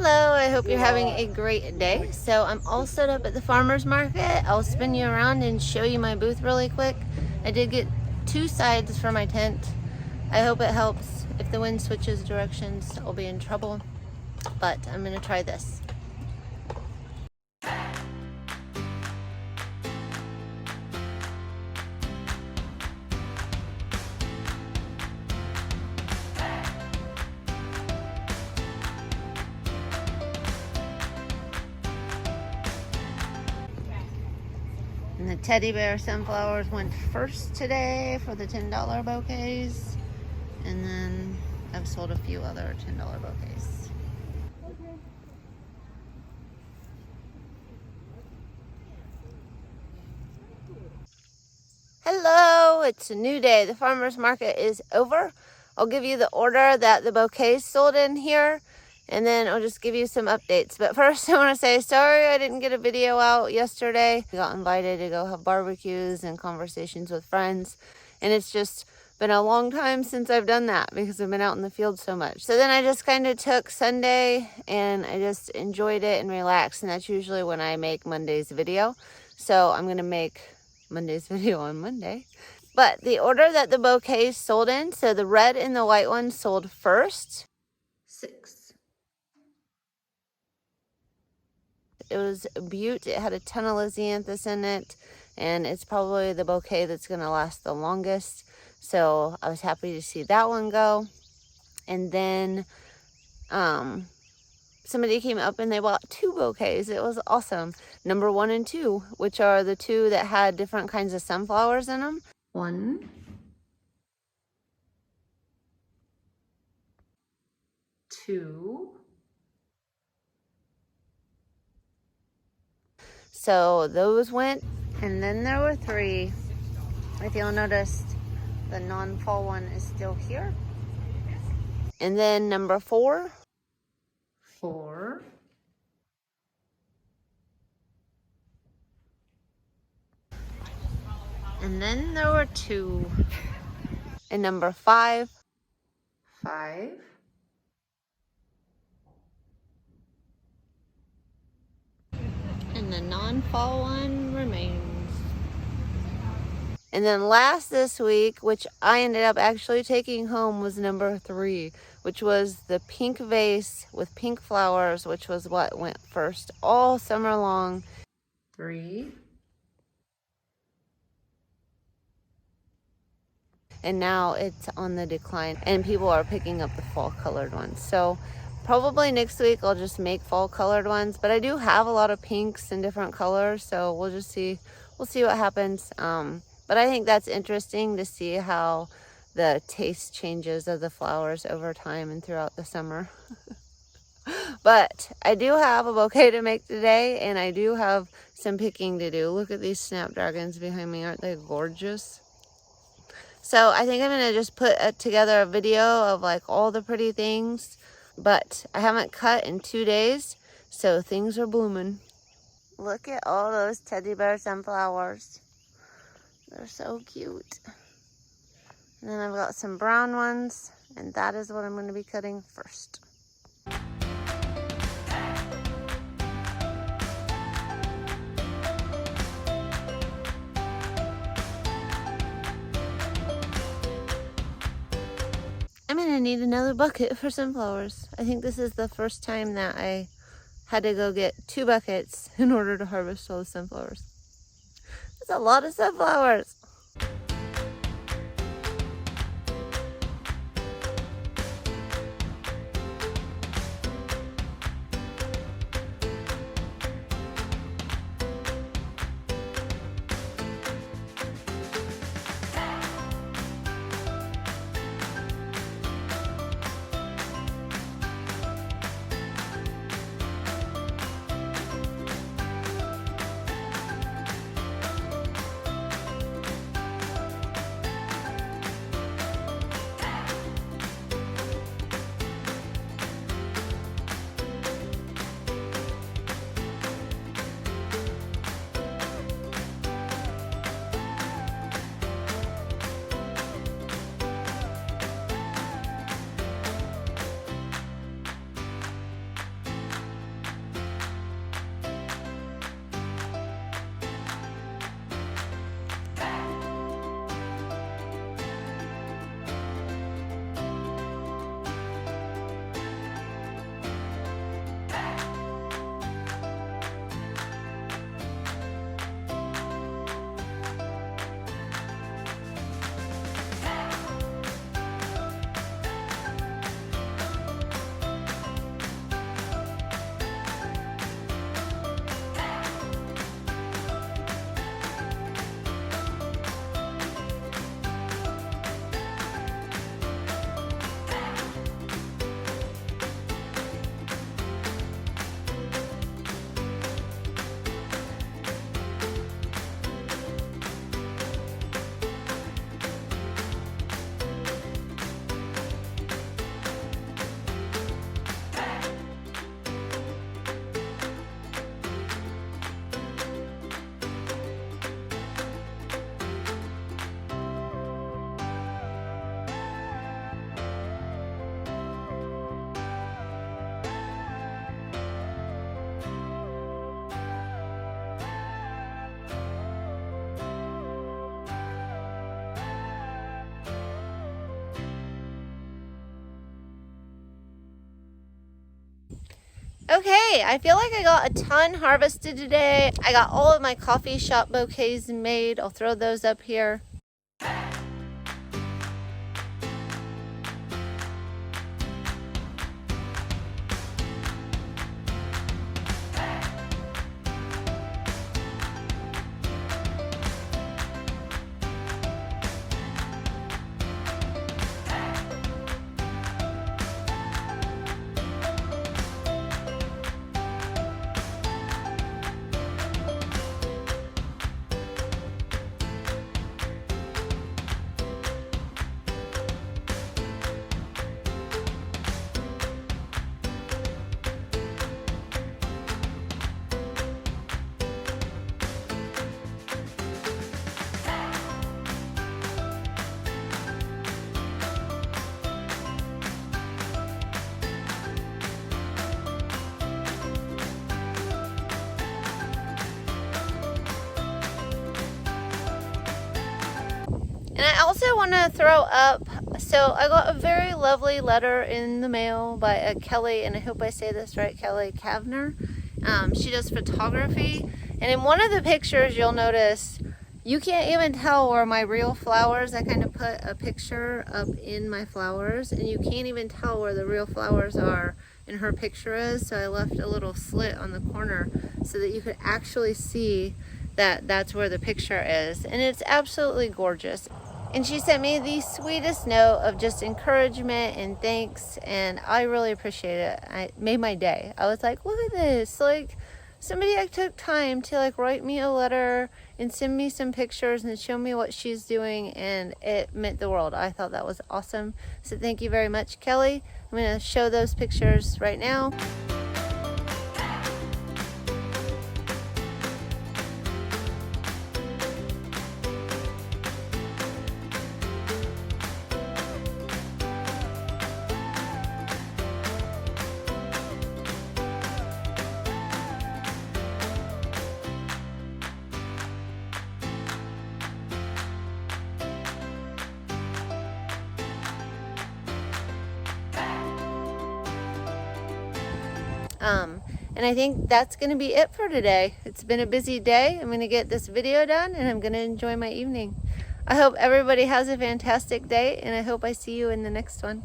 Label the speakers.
Speaker 1: Hello, I hope you're having a great day. So I'm all set up at the farmer's market. I'll spin you around and show you my booth really quick. I did get 2 sides for my tent. I hope it helps. If the wind switches directions, I'll be in trouble, but I'm gonna try this. And the teddy bear sunflowers went first today for the $10 bouquets. And then I've sold a few other $10 bouquets. Hello, it's a new day. The farmer's market is over. I'll give you the order that the bouquets sold in here, and then I'll just give you some updates. But first I want to say sorry I didn't get a video out yesterday. I got invited to go have barbecues and conversations with friends, and it's just been a long time since I've done that because I've been out in the field so much. So then I just kind of took Sunday and I just enjoyed it and relaxed, and that's usually when I make Monday's video. So I'm gonna make Monday's video on Monday. But the order that the bouquets sold in, so the red and the white one sold first. 6. It was a beaut. It had a ton of lisianthus in it, and it's probably the bouquet that's going to last the longest. So I was happy to see that one go. And then somebody came up and they bought 2 bouquets. It was awesome. Number 1 and 2, which are the 2 that had different kinds of sunflowers in them. 1, 2. So those went, and then there were 3. If you'll notice, the non-fall one is still here. And then number 4. 4. And then there were 2. And number 5. 5. And the non-fall one remains. And then last this week, which I ended up actually taking home, was number 3, which was the pink vase with pink flowers, which was what went first all summer long. 3. And now it's on the decline, and people are picking up the fall colored ones. So probably next week I'll just make fall colored ones, but I do have a lot of pinks and different colors, so we'll just see. We'll see what happens. But I think that's interesting to see how the taste changes of the flowers over time and throughout the summer. But I do have a bouquet to make today, and I do have some picking to do. Look at these snapdragons behind me. Aren't they gorgeous? So I think I'm going to just put together a video of like all the pretty things, but I haven't cut in 2 days, so things are blooming. Look at all those teddy bear sunflowers. They're so cute. And then I've got some brown ones, and that is what I'm going to be cutting first. I'm gonna need another bucket for sunflowers. I think this is the first time that I had to go get 2 buckets in order to harvest all the sunflowers. That's a lot of sunflowers. Okay, I feel like I got a ton harvested today. I got all of my coffee shop bouquets made. I'll throw those up here. And I also want to throw up, so I got a very lovely letter in the mail by a Kelly, and I hope I say this right, Kelly Kavner. She does photography, and in one of the pictures you'll notice you can't even tell where my real flowers, I kind of put a picture up in my flowers, and you can't even tell where the real flowers are in her picture is, so I left a little slit on the corner so that you could actually see that that's where the picture is, and it's absolutely gorgeous. And she sent me the sweetest note of just encouragement and thanks, and I really appreciate it. It made my day. I was like, look at this, like somebody took time to like write me a letter and send me some pictures and show me what she's doing, and it meant the world. I thought that was awesome. So thank you very much, Kelly. I'm gonna show those pictures right now. And I think that's going to be it for today. It's been a busy day. I'm going to get this video done, and I'm going to enjoy my evening. I hope everybody has a fantastic day, and I hope I see you in the next one.